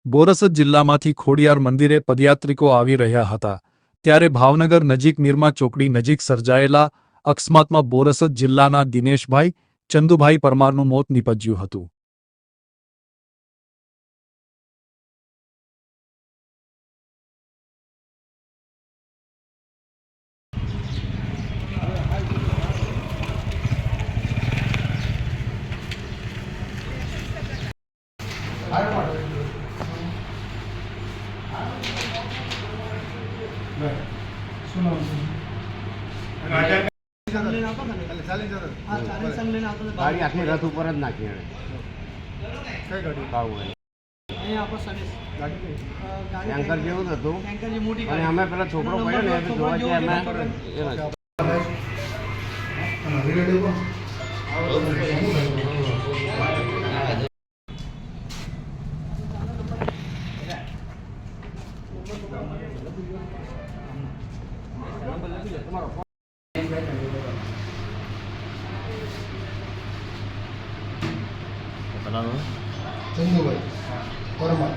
બોરસદ જિલ્લામાંથી ખોડિયાર મંદિરે પદયાત્રિકો આવી રહ્યા હતા ત્યારે ભાવનગર નજીક નિરમા ચોકડી નજીક સર્જાયેલા અકસ્માતમાં બોરસદ જિલ્લાના દિનેશભાઈ ચંદુભાઈ પરમારનું મોત નીપજ્યું હતું। गाड़ी आखिर रथ ऊपर ज नाखी टैंकर जेवुं ज हतुं અને અમે પેલા છોકરો પડ્યો ને એટલે જોવા જઈએ અમે ચંદુભાઈ પરમાર।